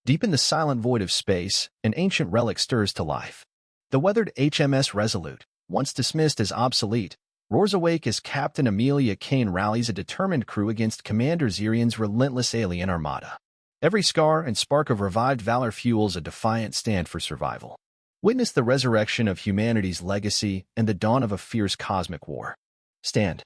Deep in the silent void of space, an ancient relic stirs to life. The weathered HMS Resolute, once dismissed as obsolete, roars awake as Captain Amelia Kane rallies a determined crew against Commander Zirian's relentless alien armada. Every scar and spark of revived valor fuels a defiant stand for survival. Witness the resurrection of humanity's legacy and the dawn of a fierce cosmic war. Stand.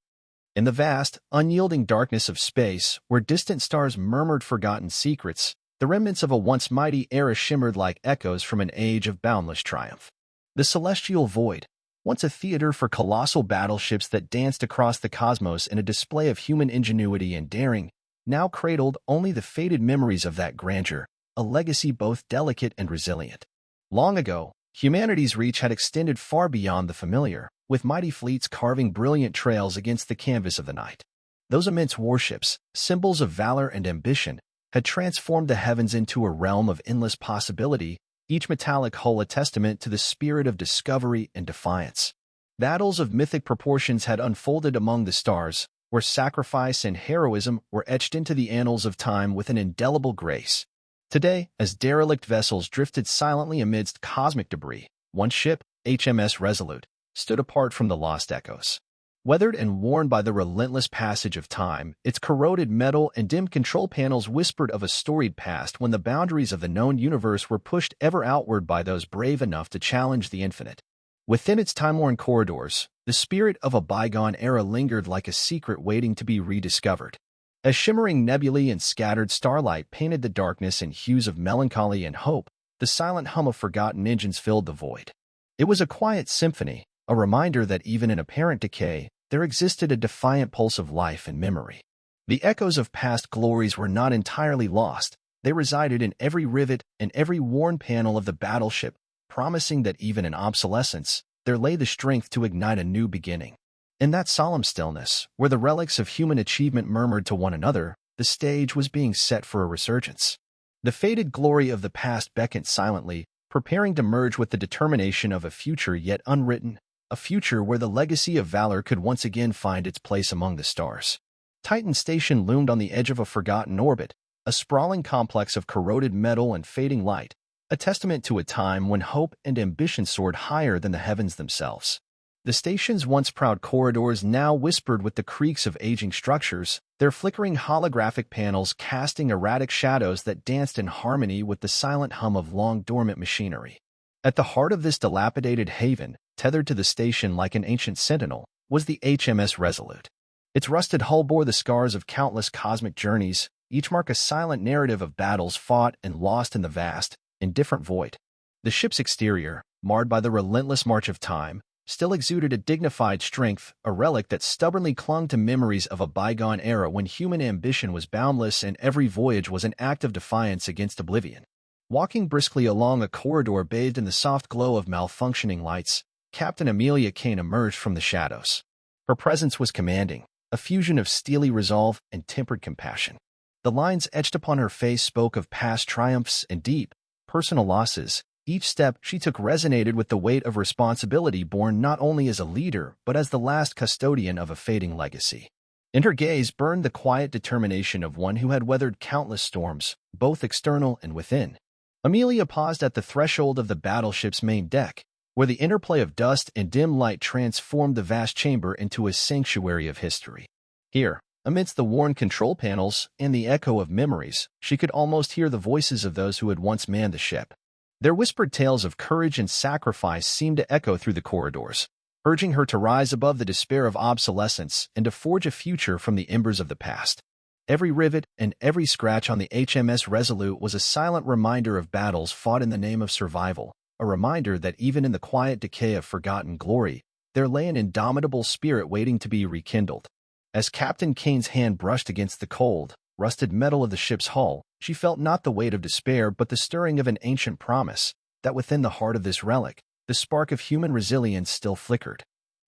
In the vast, unyielding darkness of space, where distant stars murmured forgotten secrets, the remnants of a once mighty era shimmered like echoes from an age of boundless triumph. The celestial void, once a theater for colossal battleships that danced across the cosmos in a display of human ingenuity and daring, now cradled only the faded memories of that grandeur, a legacy both delicate and resilient. Long ago, humanity's reach had extended far beyond the familiar, with mighty fleets carving brilliant trails against the canvas of the night. Those immense warships, symbols of valor and ambition, had transformed the heavens into a realm of endless possibility, each metallic hull a testament to the spirit of discovery and defiance. Battles of mythic proportions had unfolded among the stars, where sacrifice and heroism were etched into the annals of time with an indelible grace. Today, as derelict vessels drifted silently amidst cosmic debris, one ship, HMS Resolute, stood apart from the lost echoes. Weathered and worn by the relentless passage of time, its corroded metal and dim control panels whispered of a storied past when the boundaries of the known universe were pushed ever outward by those brave enough to challenge the infinite. Within its time-worn corridors, the spirit of a bygone era lingered like a secret waiting to be rediscovered. As shimmering nebulae and scattered starlight painted the darkness in hues of melancholy and hope, the silent hum of forgotten engines filled the void. It was a quiet symphony, a reminder that even in apparent decay, there existed a defiant pulse of life and memory. The echoes of past glories were not entirely lost. They resided in every rivet and every worn panel of the battleship, promising that even in obsolescence, there lay the strength to ignite a new beginning. In that solemn stillness, where the relics of human achievement murmured to one another, the stage was being set for a resurgence. The faded glory of the past beckoned silently, preparing to merge with the determination of a future yet unwritten, a future where the legacy of valor could once again find its place among the stars. Titan Station loomed on the edge of a forgotten orbit, a sprawling complex of corroded metal and fading light, a testament to a time when hope and ambition soared higher than the heavens themselves. The station's once proud corridors now whispered with the creaks of aging structures, their flickering holographic panels casting erratic shadows that danced in harmony with the silent hum of long-dormant machinery. At the heart of this dilapidated haven, tethered to the station like an ancient sentinel, was the HMS Resolute. Its rusted hull bore the scars of countless cosmic journeys, each mark a silent narrative of battles fought and lost in the vast, indifferent void. The ship's exterior, marred by the relentless march of time, still exuded a dignified strength, a relic that stubbornly clung to memories of a bygone era when human ambition was boundless and every voyage was an act of defiance against oblivion. Walking briskly along a corridor bathed in the soft glow of malfunctioning lights, Captain Amelia Kane emerged from the shadows. Her presence was commanding, a fusion of steely resolve and tempered compassion. The lines etched upon her face spoke of past triumphs and deep, personal losses. Each step she took resonated with the weight of responsibility borne not only as a leader but as the last custodian of a fading legacy. In her gaze burned the quiet determination of one who had weathered countless storms, both external and within. Amelia paused at the threshold of the battleship's main deck, where the interplay of dust and dim light transformed the vast chamber into a sanctuary of history. Here, amidst the worn control panels and the echo of memories, she could almost hear the voices of those who had once manned the ship. Their whispered tales of courage and sacrifice seemed to echo through the corridors, urging her to rise above the despair of obsolescence and to forge a future from the embers of the past. Every rivet and every scratch on the HMS Resolute was a silent reminder of battles fought in the name of survival, a reminder that even in the quiet decay of forgotten glory, there lay an indomitable spirit waiting to be rekindled. As Captain Kane's hand brushed against the cold, rusted metal of the ship's hull, she felt not the weight of despair but the stirring of an ancient promise, that within the heart of this relic, the spark of human resilience still flickered,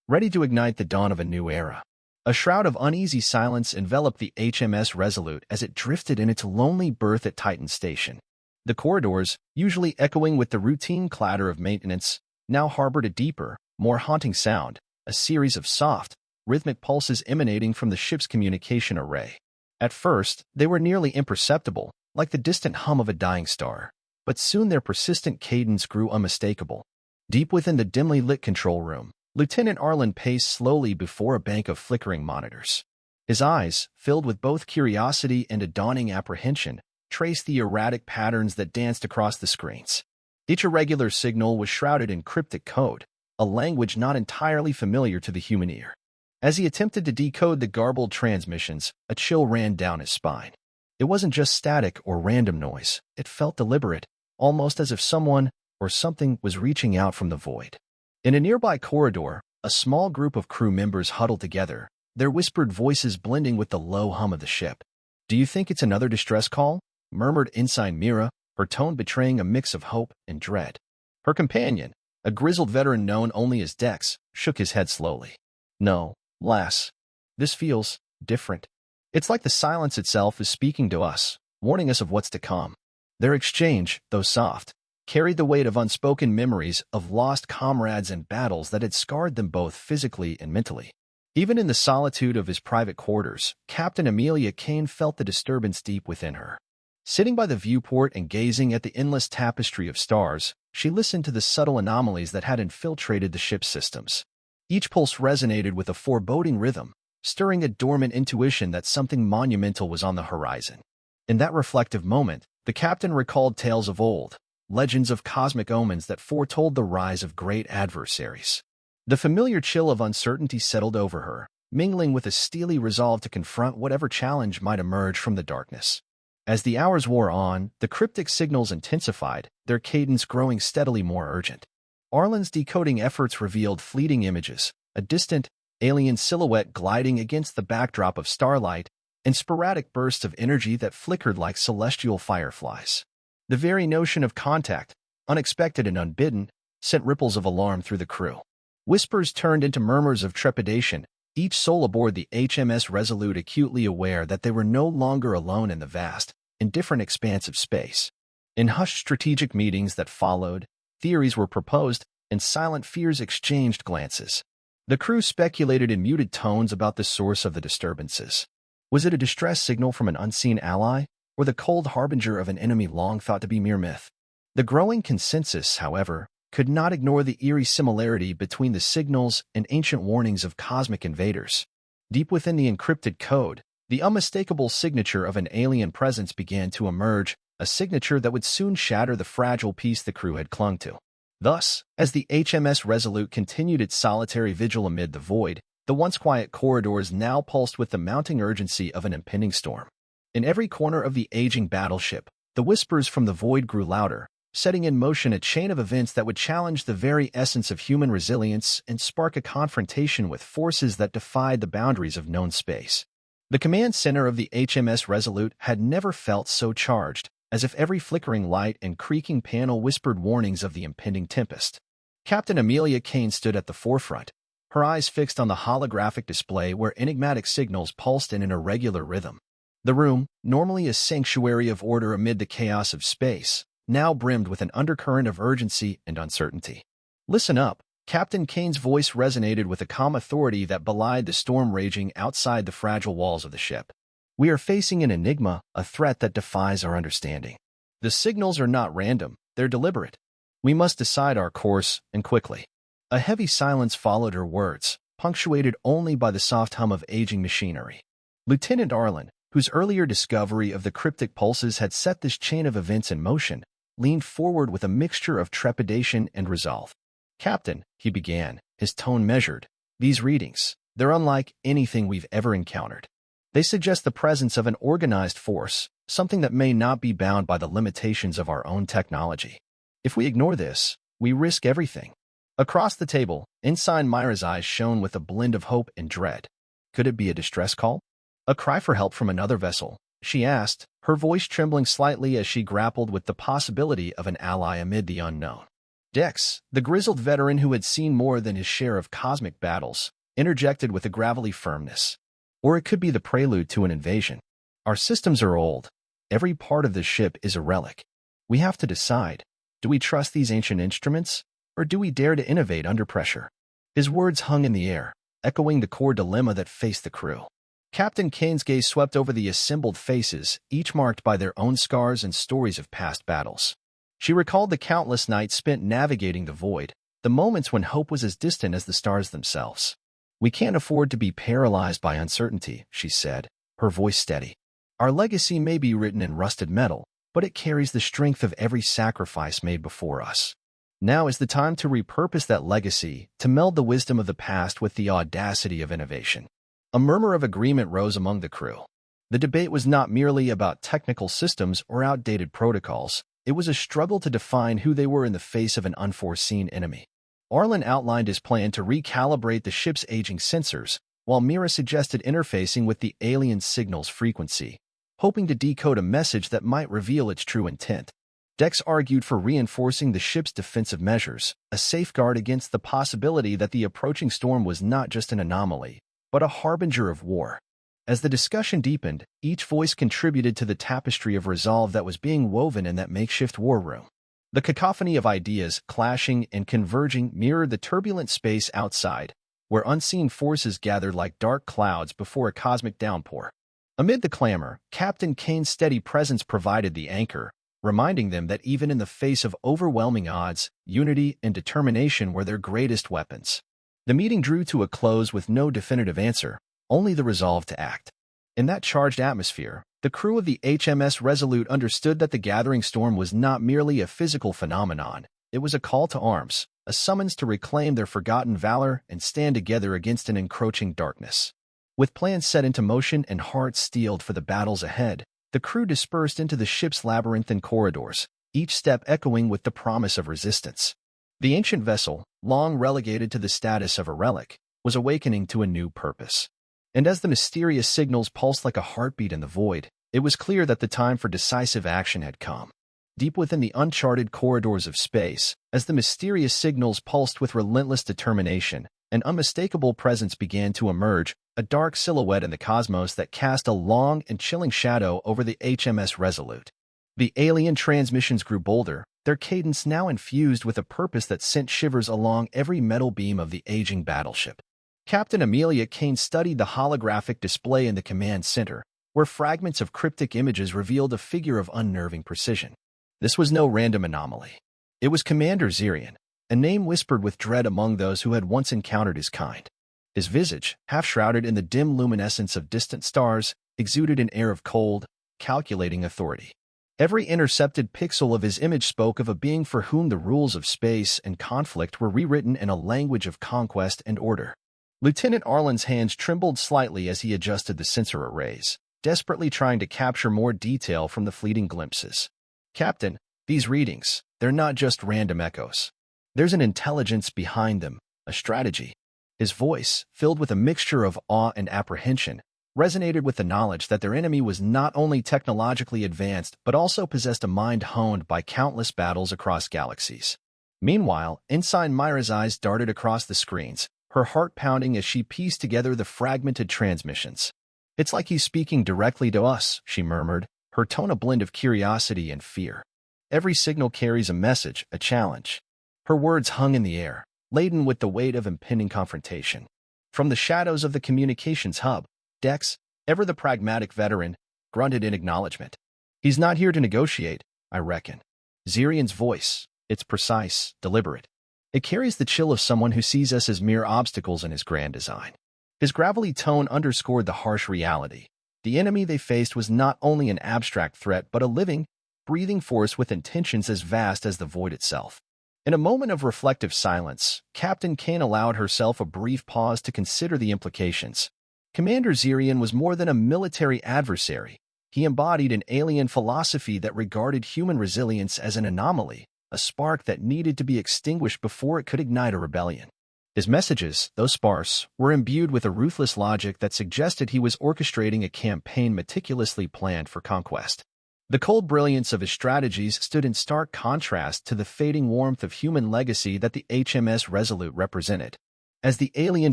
ready to ignite the dawn of a new era. A shroud of uneasy silence enveloped the HMS Resolute as it drifted in its lonely berth at Titan Station. The corridors, usually echoing with the routine clatter of maintenance, now harbored a deeper, more haunting sound, a series of soft, rhythmic pulses emanating from the ship's communication array. At first, they were nearly imperceptible, like the distant hum of a dying star, but soon their persistent cadence grew unmistakable. Deep within the dimly lit control room, Lieutenant Arlen paced slowly before a bank of flickering monitors. His eyes, filled with both curiosity and a dawning apprehension, traced the erratic patterns that danced across the screens. Each irregular signal was shrouded in cryptic code, a language not entirely familiar to the human ear. As he attempted to decode the garbled transmissions, a chill ran down his spine. It wasn't just static or random noise. It felt deliberate, almost as if someone or something was reaching out from the void. In a nearby corridor, a small group of crew members huddled together, their whispered voices blending with the low hum of the ship. "Do you think it's another distress call?" murmured Ensign Mira, her tone betraying a mix of hope and dread. Her companion, a grizzled veteran known only as Dex, shook his head slowly. "No, lass. This feels different. It's like the silence itself is speaking to us, warning us of what's to come." Their exchange, though soft, carried the weight of unspoken memories of lost comrades and battles that had scarred them both physically and mentally. Even in the solitude of his private quarters, Captain Amelia Kane felt the disturbance deep within her. Sitting by the viewport and gazing at the endless tapestry of stars, she listened to the subtle anomalies that had infiltrated the ship's systems. Each pulse resonated with a foreboding rhythm, stirring a dormant intuition that something monumental was on the horizon. In that reflective moment, the captain recalled tales of old, legends of cosmic omens that foretold the rise of great adversaries. The familiar chill of uncertainty settled over her, mingling with a steely resolve to confront whatever challenge might emerge from the darkness. As the hours wore on, the cryptic signals intensified, their cadence growing steadily more urgent. Arlen's decoding efforts revealed fleeting images, a distant, alien silhouette gliding against the backdrop of starlight, and sporadic bursts of energy that flickered like celestial fireflies. The very notion of contact, unexpected and unbidden, sent ripples of alarm through the crew. Whispers turned into murmurs of trepidation, each soul aboard the HMS Resolute acutely aware that they were no longer alone in the vast, indifferent expanse of space. In hushed strategic meetings that followed, theories were proposed, and silent fears exchanged glances. The crew speculated in muted tones about the source of the disturbances. Was it a distress signal from an unseen ally, or the cold harbinger of an enemy long thought to be mere myth? The growing consensus, however, could not ignore the eerie similarity between the signals and ancient warnings of cosmic invaders. Deep within the encrypted code, the unmistakable signature of an alien presence began to emerge, a signature that would soon shatter the fragile peace the crew had clung to. Thus, as the HMS Resolute continued its solitary vigil amid the void, the once quiet corridors now pulsed with the mounting urgency of an impending storm. In every corner of the aging battleship, the whispers from the void grew louder, setting in motion a chain of events that would challenge the very essence of human resilience and spark a confrontation with forces that defied the boundaries of known space. The command center of the HMS Resolute had never felt so charged, as if every flickering light and creaking panel whispered warnings of the impending tempest. Captain Amelia Kane stood at the forefront, her eyes fixed on the holographic display where enigmatic signals pulsed in an irregular rhythm. The room, normally a sanctuary of order amid the chaos of space, now brimmed with an undercurrent of urgency and uncertainty. "Listen up," Captain Kane's voice resonated with a calm authority that belied the storm raging outside the fragile walls of the ship. "We are facing an enigma, a threat that defies our understanding. The signals are not random, they're deliberate. We must decide our course, and quickly." A heavy silence followed her words, punctuated only by the soft hum of aging machinery. Lieutenant Arlen, whose earlier discovery of the cryptic pulses had set this chain of events in motion, leaned forward with a mixture of trepidation and resolve. "Captain," he began, his tone measured, "these readings, they're unlike anything we've ever encountered. They suggest the presence of an organized force, something that may not be bound by the limitations of our own technology. If we ignore this, we risk everything." Across the table, Ensign Myra's eyes shone with a blend of hope and dread. Could it be a distress call? A cry for help from another vessel? She asked, her voice trembling slightly as she grappled with the possibility of an ally amid the unknown. Dex, the grizzled veteran who had seen more than his share of cosmic battles, interjected with a gravelly firmness. Or it could be the prelude to an invasion. Our systems are old. Every part of the ship is a relic. We have to decide, do we trust these ancient instruments, or do we dare to innovate under pressure? His words hung in the air, echoing the core dilemma that faced the crew. Captain Kane's gaze swept over the assembled faces, each marked by their own scars and stories of past battles. She recalled the countless nights spent navigating the void, the moments when hope was as distant as the stars themselves. "We can't afford to be paralyzed by uncertainty," she said, her voice steady. "Our legacy may be written in rusted metal, but it carries the strength of every sacrifice made before us. Now is the time to repurpose that legacy, to meld the wisdom of the past with the audacity of innovation." A murmur of agreement rose among the crew. The debate was not merely about technical systems or outdated protocols. It was a struggle to define who they were in the face of an unforeseen enemy. Arlen outlined his plan to recalibrate the ship's aging sensors, while Mira suggested interfacing with the alien signal's frequency, hoping to decode a message that might reveal its true intent. Dex argued for reinforcing the ship's defensive measures, a safeguard against the possibility that the approaching storm was not just an anomaly, but a harbinger of war. As the discussion deepened, each voice contributed to the tapestry of resolve that was being woven in that makeshift war room. The cacophony of ideas, clashing and converging, mirrored the turbulent space outside, where unseen forces gathered like dark clouds before a cosmic downpour. Amid the clamor, Captain Kane's steady presence provided the anchor, reminding them that even in the face of overwhelming odds, unity and determination were their greatest weapons. The meeting drew to a close with no definitive answer, only the resolve to act. In that charged atmosphere, the crew of the HMS Resolute understood that the gathering storm was not merely a physical phenomenon. It was a call to arms, a summons to reclaim their forgotten valor and stand together against an encroaching darkness. With plans set into motion and hearts steeled for the battles ahead, the crew dispersed into the ship's labyrinthine corridors, each step echoing with the promise of resistance. The ancient vessel, long relegated to the status of a relic, was awakening to a new purpose. And as the mysterious signals pulsed like a heartbeat in the void, it was clear that the time for decisive action had come. Deep within the uncharted corridors of space, as the mysterious signals pulsed with relentless determination, an unmistakable presence began to emerge, a dark silhouette in the cosmos that cast a long and chilling shadow over the HMS Resolute. The alien transmissions grew bolder, their cadence now infused with a purpose that sent shivers along every metal beam of the aging battleship. Captain Amelia Kane studied the holographic display in the command center, where fragments of cryptic images revealed a figure of unnerving precision. This was no random anomaly. It was Commander Zirian, a name whispered with dread among those who had once encountered his kind. His visage, half-shrouded in the dim luminescence of distant stars, exuded an air of cold, calculating authority. Every intercepted pixel of his image spoke of a being for whom the rules of space and conflict were rewritten in a language of conquest and order. Lieutenant Arlen's hands trembled slightly as he adjusted the sensor arrays, desperately trying to capture more detail from the fleeting glimpses. "Captain, these readings, they're not just random echoes. There's an intelligence behind them, a strategy." His voice, filled with a mixture of awe and apprehension, resonated with the knowledge that their enemy was not only technologically advanced but also possessed a mind honed by countless battles across galaxies. Meanwhile, Ensign Myra's eyes darted across the screens, her heart pounding as she pieced together the fragmented transmissions. "It's like he's speaking directly to us," she murmured, her tone a blend of curiosity and fear. "Every signal carries a message, a challenge." Her words hung in the air, laden with the weight of impending confrontation. From the shadows of the communications hub, Dex, ever the pragmatic veteran, grunted in acknowledgement. "He's not here to negotiate, I reckon." Zirian's voice, it's precise, deliberate. It carries the chill of someone who sees us as mere obstacles in his grand design. His gravelly tone underscored the harsh reality. The enemy they faced was not only an abstract threat but a living, breathing force with intentions as vast as the void itself. In a moment of reflective silence, Captain Kane allowed herself a brief pause to consider the implications. Commander Zirian was more than a military adversary. He embodied an alien philosophy that regarded human resilience as an anomaly, a spark that needed to be extinguished before it could ignite a rebellion. His messages, though sparse, were imbued with a ruthless logic that suggested he was orchestrating a campaign meticulously planned for conquest. The cold brilliance of his strategies stood in stark contrast to the fading warmth of human legacy that the HMS Resolute represented. As the alien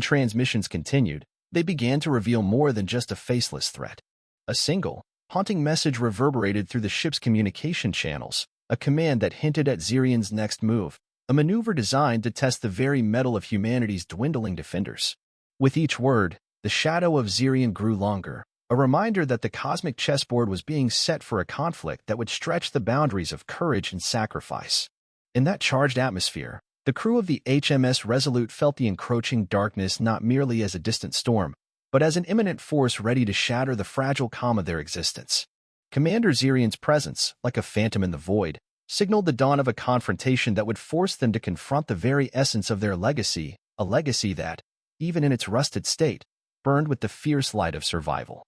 transmissions continued, they began to reveal more than just a faceless threat. A single, haunting message reverberated through the ship's communication channels, a command that hinted at Zirian's next move, a maneuver designed to test the very mettle of humanity's dwindling defenders. With each word, the shadow of Zirian grew longer, a reminder that the cosmic chessboard was being set for a conflict that would stretch the boundaries of courage and sacrifice. In that charged atmosphere, the crew of the HMS Resolute felt the encroaching darkness not merely as a distant storm, but as an imminent force ready to shatter the fragile calm of their existence. Commander Zirian's presence, like a phantom in the void, signaled the dawn of a confrontation that would force them to confront the very essence of their legacy, a legacy that, even in its rusted state, burned with the fierce light of survival.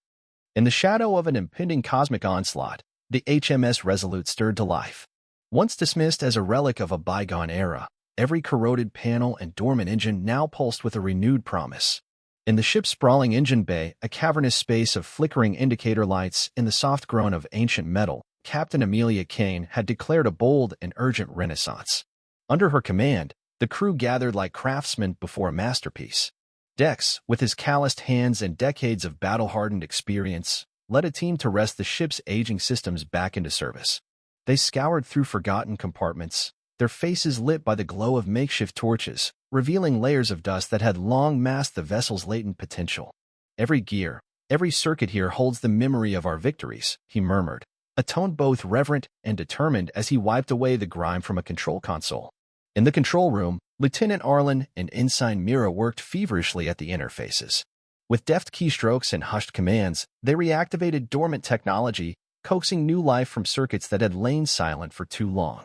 In the shadow of an impending cosmic onslaught, the HMS Resolute stirred to life. Once dismissed as a relic of a bygone era, every corroded panel and dormant engine now pulsed with a renewed promise. In the ship's sprawling engine bay, a cavernous space of flickering indicator lights in the soft groan of ancient metal, Captain Amelia Kane had declared a bold and urgent renaissance. Under her command, the crew gathered like craftsmen before a masterpiece. Dex, with his calloused hands and decades of battle-hardened experience, led a team to wrest the ship's aging systems back into service. They scoured through forgotten compartments, their faces lit by the glow of makeshift torches, revealing layers of dust that had long masked the vessel's latent potential. Every gear, every circuit here holds the memory of our victories, he murmured, a tone both reverent and determined as he wiped away the grime from a control console. In the control room, Lieutenant Arlen and Ensign Mira worked feverishly at the interfaces. With deft keystrokes and hushed commands, they reactivated dormant technology, coaxing new life from circuits that had lain silent for too long.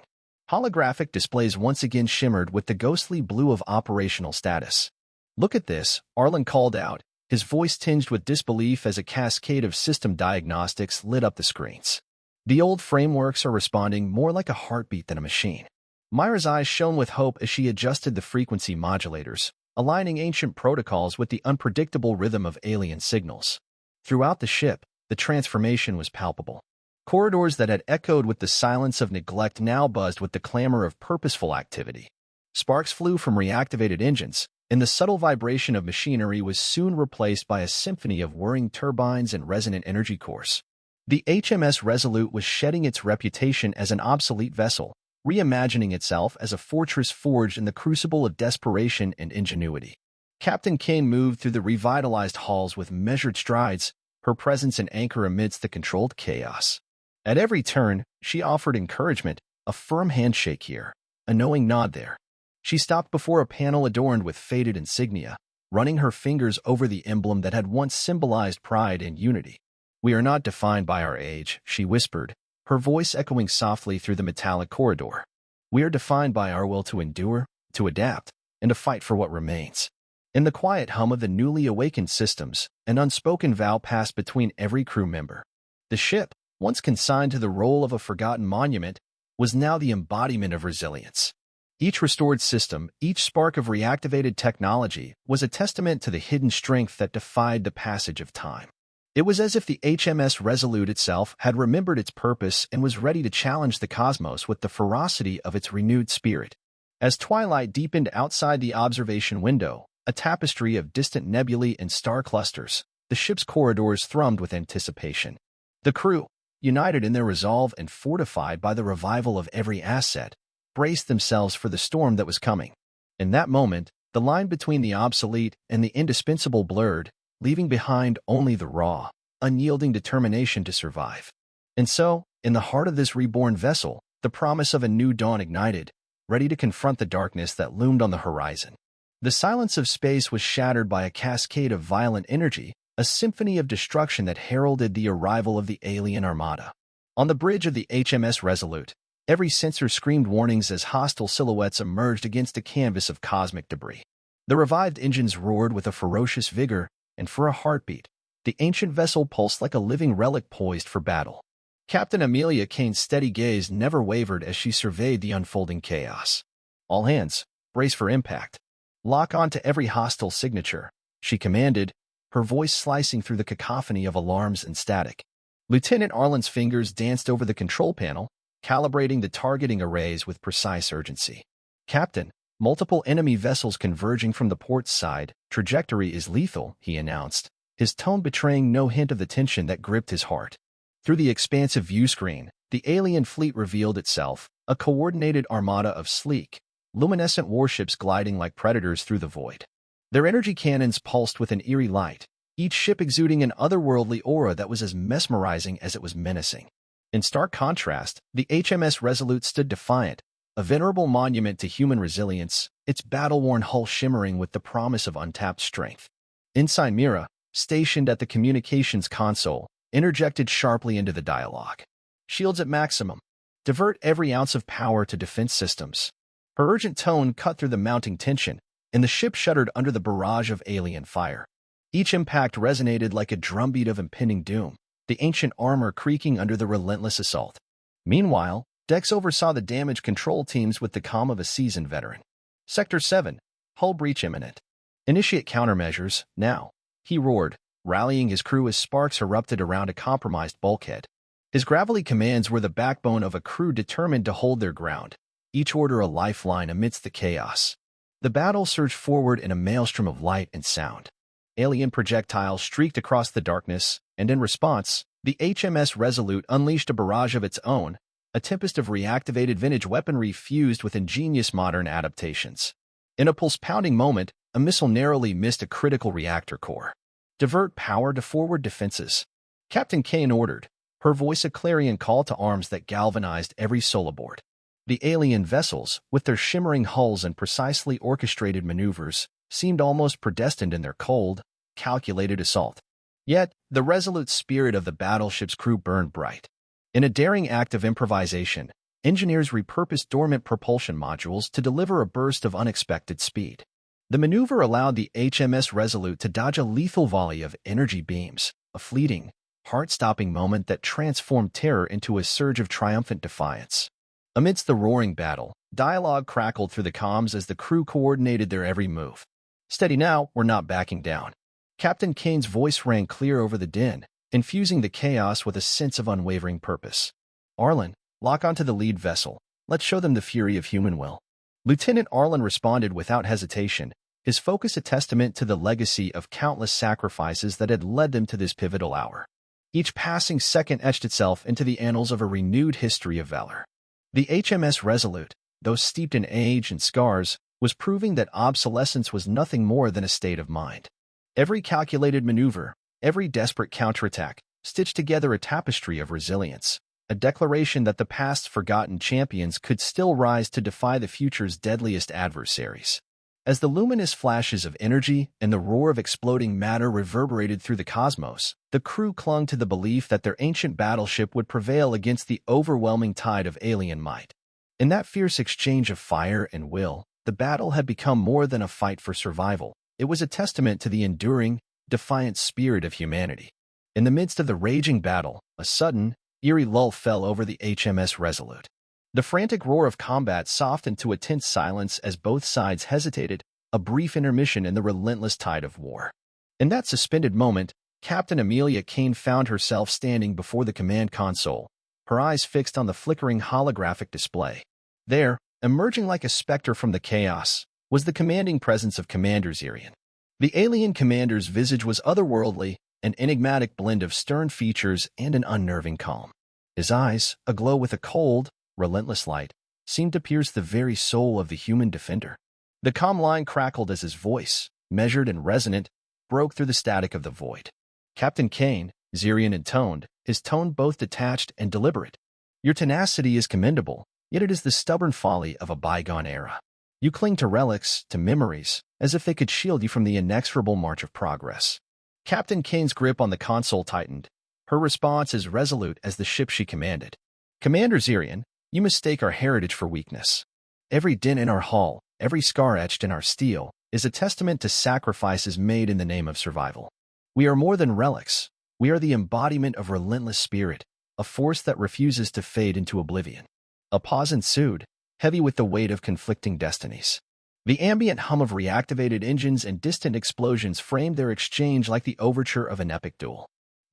Holographic displays once again shimmered with the ghostly blue of operational status. "Look at this," Arlen called out, his voice tinged with disbelief as a cascade of system diagnostics lit up the screens. The old frameworks are responding more like a heartbeat than a machine. Myra's eyes shone with hope as she adjusted the frequency modulators, aligning ancient protocols with the unpredictable rhythm of alien signals. Throughout the ship, the transformation was palpable. Corridors that had echoed with the silence of neglect now buzzed with the clamor of purposeful activity. Sparks flew from reactivated engines, and the subtle vibration of machinery was soon replaced by a symphony of whirring turbines and resonant energy cores. The HMS Resolute was shedding its reputation as an obsolete vessel, reimagining itself as a fortress forged in the crucible of desperation and ingenuity. Captain Kane moved through the revitalized halls with measured strides, her presence an anchor amidst the controlled chaos. At every turn, she offered encouragement, a firm handshake here, a knowing nod there. She stopped before a panel adorned with faded insignia, running her fingers over the emblem that had once symbolized pride and unity. "We are not defined by our age," she whispered, her voice echoing softly through the metallic corridor. "We are defined by our will to endure, to adapt, and to fight for what remains." In the quiet hum of the newly awakened systems, an unspoken vow passed between every crew member. The ship, once consigned to the role of a forgotten monument, was now the embodiment of resilience. Each restored system, each spark of reactivated technology, was a testament to the hidden strength that defied the passage of time. It was as if the HMS Resolute itself had remembered its purpose and was ready to challenge the cosmos with the ferocity of its renewed spirit. As twilight deepened outside the observation window, a tapestry of distant nebulae and star clusters, the ship's corridors thrummed with anticipation. The crew, united in their resolve and fortified by the revival of every asset, braced themselves for the storm that was coming. In that moment, the line between the obsolete and the indispensable blurred, leaving behind only the raw, unyielding determination to survive. And so, in the heart of this reborn vessel, the promise of a new dawn ignited, ready to confront the darkness that loomed on the horizon. The silence of space was shattered by a cascade of violent energy, a symphony of destruction that heralded the arrival of the alien armada. On the bridge of the HMS Resolute, every sensor screamed warnings as hostile silhouettes emerged against a canvas of cosmic debris. The revived engines roared with a ferocious vigor, and for a heartbeat, the ancient vessel pulsed like a living relic poised for battle. Captain Amelia Kane's steady gaze never wavered as she surveyed the unfolding chaos. "All hands, brace for impact. Lock on to every hostile signature," she commanded, her voice slicing through the cacophony of alarms and static. Lieutenant Arlen's fingers danced over the control panel, calibrating the targeting arrays with precise urgency. "Captain, multiple enemy vessels converging from the port side. Trajectory is lethal," he announced, his tone betraying no hint of the tension that gripped his heart. Through the expansive view screen, the alien fleet revealed itself, a coordinated armada of sleek, luminescent warships gliding like predators through the void. Their energy cannons pulsed with an eerie light, each ship exuding an otherworldly aura that was as mesmerizing as it was menacing. In stark contrast, the HMS Resolute stood defiant, a venerable monument to human resilience, its battle-worn hull shimmering with the promise of untapped strength. Inside Mira, stationed at the communications console, interjected sharply into the dialogue. Shields at maximum. Divert every ounce of power to defense systems. Her urgent tone cut through the mounting tension, and the ship shuddered under the barrage of alien fire. Each impact resonated like a drumbeat of impending doom, the ancient armor creaking under the relentless assault. Meanwhile, Dex oversaw the damage control teams with the calm of a seasoned veteran. Sector 7. Hull breach imminent. Initiate countermeasures, now, he roared, rallying his crew as sparks erupted around a compromised bulkhead. His gravelly commands were the backbone of a crew determined to hold their ground, each order a lifeline amidst the chaos. The battle surged forward in a maelstrom of light and sound. Alien projectiles streaked across the darkness, and in response, the HMS Resolute unleashed a barrage of its own, a tempest of reactivated vintage weaponry fused with ingenious modern adaptations. In a pulse-pounding moment, a missile narrowly missed a critical reactor core. Divert power to forward defenses. Captain Kane ordered, her voice a clarion call to arms that galvanized every soul aboard. The alien vessels, with their shimmering hulls and precisely orchestrated maneuvers, seemed almost predestined in their cold, calculated assault. Yet, the resolute spirit of the battleship's crew burned bright. In a daring act of improvisation, engineers repurposed dormant propulsion modules to deliver a burst of unexpected speed. The maneuver allowed the HMS Resolute to dodge a lethal volley of energy beams, a fleeting, heart-stopping moment that transformed terror into a surge of triumphant defiance. Amidst the roaring battle, dialogue crackled through the comms as the crew coordinated their every move. Steady now, we're not backing down. Captain Kane's voice rang clear over the din, infusing the chaos with a sense of unwavering purpose. Arlen, lock onto the lead vessel. Let's show them the fury of human will. Lieutenant Arlen responded without hesitation, his focus a testament to the legacy of countless sacrifices that had led them to this pivotal hour. Each passing second etched itself into the annals of a renewed history of valor. The HMS Resolute, though steeped in age and scars, was proving that obsolescence was nothing more than a state of mind. Every calculated maneuver, every desperate counterattack, stitched together a tapestry of resilience, a declaration that the past's forgotten champions could still rise to defy the future's deadliest adversaries. As the luminous flashes of energy and the roar of exploding matter reverberated through the cosmos, the crew clung to the belief that their ancient battleship would prevail against the overwhelming tide of alien might. In that fierce exchange of fire and will, the battle had become more than a fight for survival. It was a testament to the enduring, defiant spirit of humanity. In the midst of the raging battle, a sudden, eerie lull fell over the HMS Resolute. The frantic roar of combat softened to a tense silence as both sides hesitated, a brief intermission in the relentless tide of war. In that suspended moment, Captain Amelia Kane found herself standing before the command console, her eyes fixed on the flickering holographic display. There, emerging like a specter from the chaos, was the commanding presence of Commander Zirian. The alien commander's visage was otherworldly, an enigmatic blend of stern features and an unnerving calm. His eyes, aglow with a cold, relentless light, seemed to pierce the very soul of the human defender. The calm line crackled as his voice, measured and resonant, broke through the static of the void. Captain Kane, Zirian intoned, his tone both detached and deliberate. Your tenacity is commendable, yet it is the stubborn folly of a bygone era. You cling to relics, to memories, as if they could shield you from the inexorable march of progress. Captain Kane's grip on the console tightened, her response as resolute as the ship she commanded. Commander Zirian, you mistake our heritage for weakness. Every dent in our hull, every scar etched in our steel, is a testament to sacrifices made in the name of survival. We are more than relics. We are the embodiment of relentless spirit, a force that refuses to fade into oblivion. A pause ensued, heavy with the weight of conflicting destinies. The ambient hum of reactivated engines and distant explosions framed their exchange like the overture of an epic duel.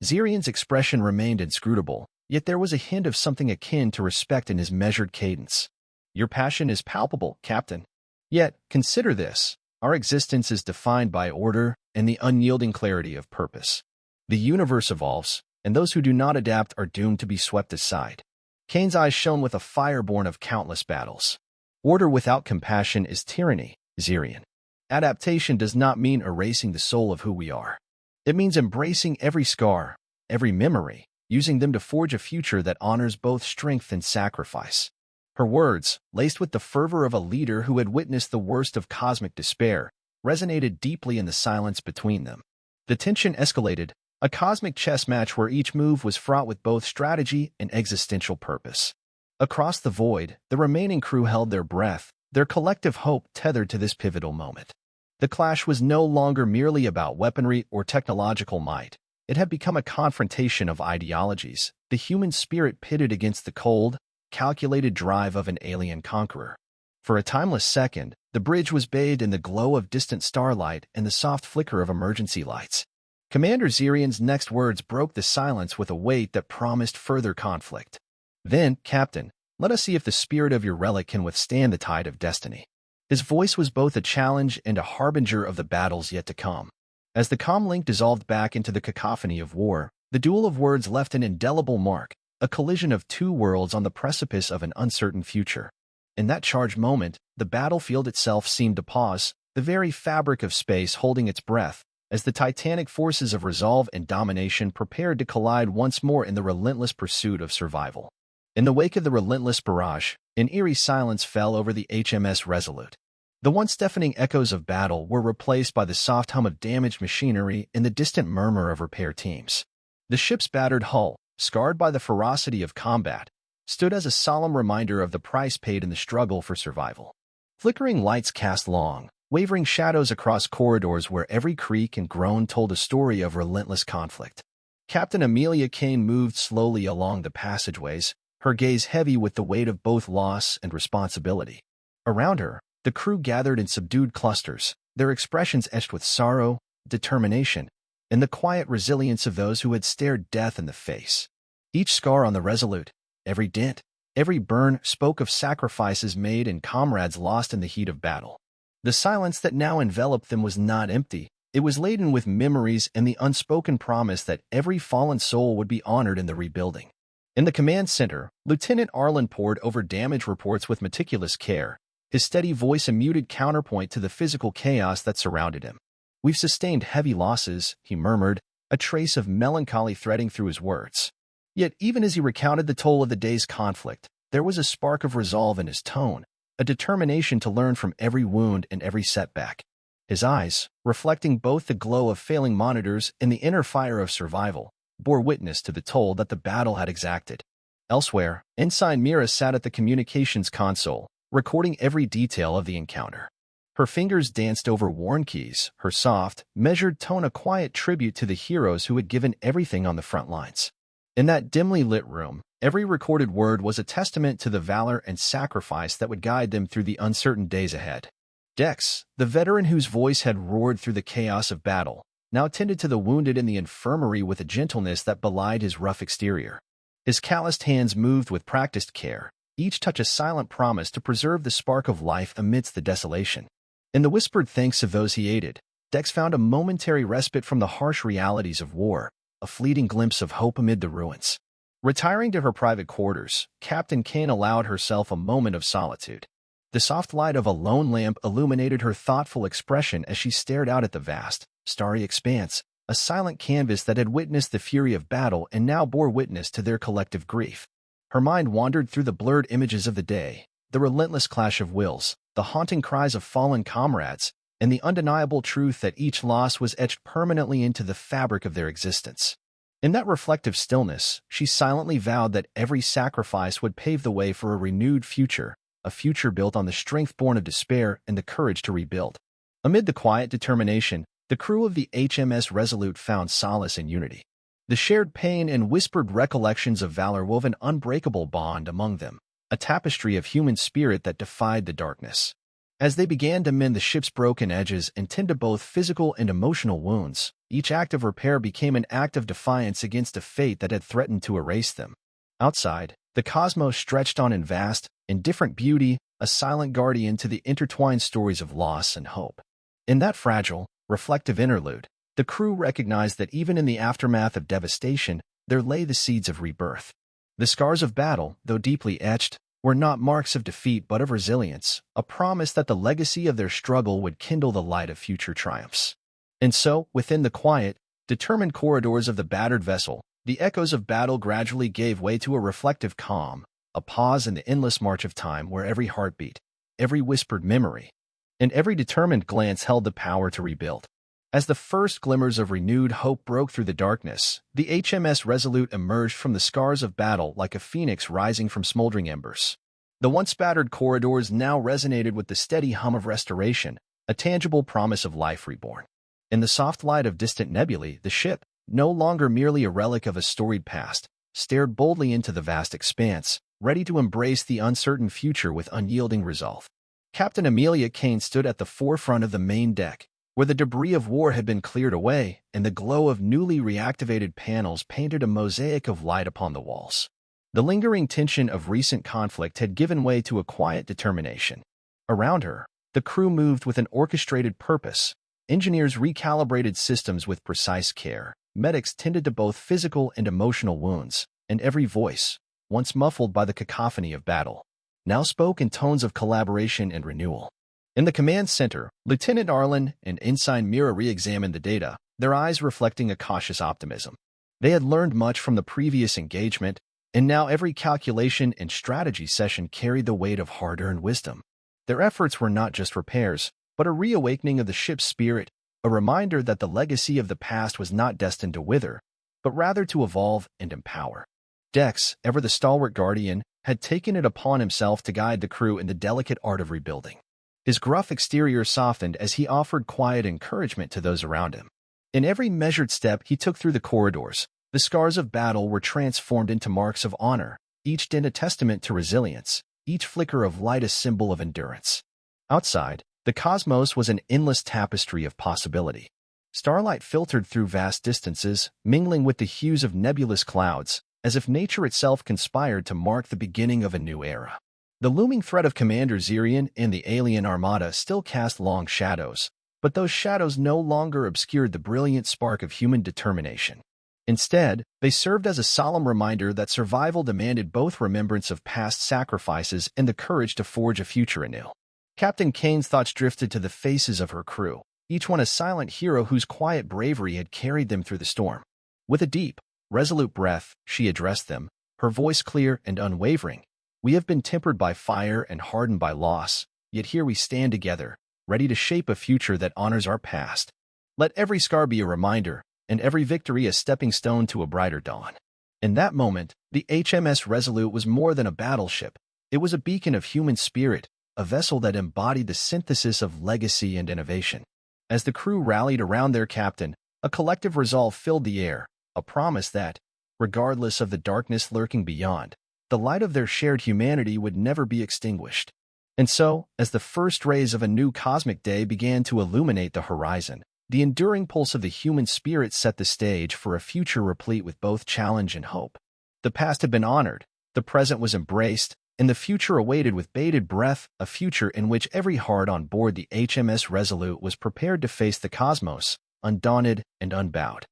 Zirian's expression remained inscrutable, yet there was a hint of something akin to respect in his measured cadence. Your passion is palpable, Captain. Yet, consider this, our existence is defined by order and the unyielding clarity of purpose. The universe evolves, and those who do not adapt are doomed to be swept aside. Kane's eyes shone with a fire born of countless battles. Order without compassion is tyranny, Zirian. Adaptation does not mean erasing the soul of who we are. It means embracing every scar, every memory, using them to forge a future that honors both strength and sacrifice. Her words, laced with the fervor of a leader who had witnessed the worst of cosmic despair, resonated deeply in the silence between them. The tension escalated, a cosmic chess match where each move was fraught with both strategy and existential purpose. Across the void, the remaining crew held their breath, their collective hope tethered to this pivotal moment. The clash was no longer merely about weaponry or technological might. It had become a confrontation of ideologies, the human spirit pitted against the cold, calculated drive of an alien conqueror. For a timeless second, the bridge was bathed in the glow of distant starlight and the soft flicker of emergency lights. Commander Zirian's next words broke the silence with a weight that promised further conflict. "Then, Captain, let us see if the spirit of your relic can withstand the tide of destiny." His voice was both a challenge and a harbinger of the battles yet to come. As the comlink dissolved back into the cacophony of war, the duel of words left an indelible mark, a collision of two worlds on the precipice of an uncertain future. In that charged moment, the battlefield itself seemed to pause, the very fabric of space holding its breath, as the titanic forces of resolve and domination prepared to collide once more in the relentless pursuit of survival. In the wake of the relentless barrage, an eerie silence fell over the HMS Resolute. The once deafening echoes of battle were replaced by the soft hum of damaged machinery and the distant murmur of repair teams. The ship's battered hull, scarred by the ferocity of combat, stood as a solemn reminder of the price paid in the struggle for survival. Flickering lights cast long, wavering shadows across corridors where every creak and groan told a story of relentless conflict. Captain Amelia Kane moved slowly along the passageways, her gaze heavy with the weight of both loss and responsibility. Around her, the crew gathered in subdued clusters, their expressions etched with sorrow, determination, and the quiet resilience of those who had stared death in the face. Each scar on the Resolute, every dent, every burn spoke of sacrifices made and comrades lost in the heat of battle. The silence that now enveloped them was not empty. It was laden with memories and the unspoken promise that every fallen soul would be honored in the rebuilding. In the command center, Lieutenant Arlen pored over damage reports with meticulous care, his steady voice a muted counterpoint to the physical chaos that surrounded him. "We've sustained heavy losses," he murmured, a trace of melancholy threading through his words. Yet even as he recounted the toll of the day's conflict, there was a spark of resolve in his tone, a determination to learn from every wound and every setback. His eyes, reflecting both the glow of failing monitors and the inner fire of survival, bore witness to the toll that the battle had exacted. Elsewhere, Ensign Mira sat at the communications console, recording every detail of the encounter. Her fingers danced over worn keys, her soft, measured tone a quiet tribute to the heroes who had given everything on the front lines. In that dimly lit room, every recorded word was a testament to the valor and sacrifice that would guide them through the uncertain days ahead. Dex, the veteran whose voice had roared through the chaos of battle, now tended to the wounded in the infirmary with a gentleness that belied his rough exterior. His calloused hands moved with practiced care, each touch a silent promise to preserve the spark of life amidst the desolation. In the whispered thanks of those he aided, Dex found a momentary respite from the harsh realities of war, a fleeting glimpse of hope amid the ruins. Retiring to her private quarters, Captain Kane allowed herself a moment of solitude. The soft light of a lone lamp illuminated her thoughtful expression as she stared out at the vast, starry expanse, a silent canvas that had witnessed the fury of battle and now bore witness to their collective grief. Her mind wandered through the blurred images of the day, the relentless clash of wills, the haunting cries of fallen comrades, and the undeniable truth that each loss was etched permanently into the fabric of their existence. In that reflective stillness, she silently vowed that every sacrifice would pave the way for a renewed future, a future built on the strength born of despair and the courage to rebuild. Amid the quiet determination, the crew of the HMS Resolute found solace in unity. The shared pain and whispered recollections of valor wove an unbreakable bond among them, a tapestry of human spirit that defied the darkness. As they began to mend the ship's broken edges and tend to both physical and emotional wounds, each act of repair became an act of defiance against a fate that had threatened to erase them. Outside, the cosmos stretched on in vast, indifferent beauty, a silent guardian to the intertwined stories of loss and hope. In that fragile, reflective interlude, the crew recognized that even in the aftermath of devastation, there lay the seeds of rebirth. The scars of battle, though deeply etched, were not marks of defeat but of resilience, a promise that the legacy of their struggle would kindle the light of future triumphs. And so, within the quiet, determined corridors of the battered vessel, the echoes of battle gradually gave way to a reflective calm, a pause in the endless march of time where every heartbeat, every whispered memory, and every determined glance held the power to rebuild. As the first glimmers of renewed hope broke through the darkness, the HMS Resolute emerged from the scars of battle like a phoenix rising from smoldering embers. The once battered corridors now resonated with the steady hum of restoration, a tangible promise of life reborn. In the soft light of distant nebulae, the ship, no longer merely a relic of a storied past, stared boldly into the vast expanse, ready to embrace the uncertain future with unyielding resolve. Captain Amelia Kane stood at the forefront of the main deck, where the debris of war had been cleared away and the glow of newly reactivated panels painted a mosaic of light upon the walls. The lingering tension of recent conflict had given way to a quiet determination. Around her, the crew moved with an orchestrated purpose. Engineers recalibrated systems with precise care. Medics tended to both physical and emotional wounds, and every voice, once muffled by the cacophony of battle, now spoke in tones of collaboration and renewal. In the command center, Lieutenant Arlen and Ensign Mira re-examined the data, their eyes reflecting a cautious optimism. They had learned much from the previous engagement, and now every calculation and strategy session carried the weight of hard-earned wisdom. Their efforts were not just repairs, but a reawakening of the ship's spirit, a reminder that the legacy of the past was not destined to wither, but rather to evolve and empower. Dex, ever the stalwart guardian, had taken it upon himself to guide the crew in the delicate art of rebuilding. His gruff exterior softened as he offered quiet encouragement to those around him. In every measured step he took through the corridors, the scars of battle were transformed into marks of honor, each dent a testament to resilience, each flicker of light a symbol of endurance. Outside, the cosmos was an endless tapestry of possibility. Starlight filtered through vast distances, mingling with the hues of nebulous clouds, as if nature itself conspired to mark the beginning of a new era. The looming threat of Commander Zirian and the alien armada still cast long shadows, but those shadows no longer obscured the brilliant spark of human determination. Instead, they served as a solemn reminder that survival demanded both remembrance of past sacrifices and the courage to forge a future anew. Captain Kane's thoughts drifted to the faces of her crew, each one a silent hero whose quiet bravery had carried them through the storm. With a deep, resolute breath, she addressed them, her voice clear and unwavering. "We have been tempered by fire and hardened by loss, yet here we stand together, ready to shape a future that honors our past. Let every scar be a reminder, and every victory a stepping stone to a brighter dawn." In that moment, the HMS Resolute was more than a battleship. It was a beacon of human spirit, a vessel that embodied the synthesis of legacy and innovation. As the crew rallied around their captain, a collective resolve filled the air, a promise that, regardless of the darkness lurking beyond, the light of their shared humanity would never be extinguished. And so, as the first rays of a new cosmic day began to illuminate the horizon, the enduring pulse of the human spirit set the stage for a future replete with both challenge and hope. The past had been honored, the present was embraced, and the future awaited with bated breath, a future in which every heart on board the HMS Resolute was prepared to face the cosmos, undaunted and unbowed.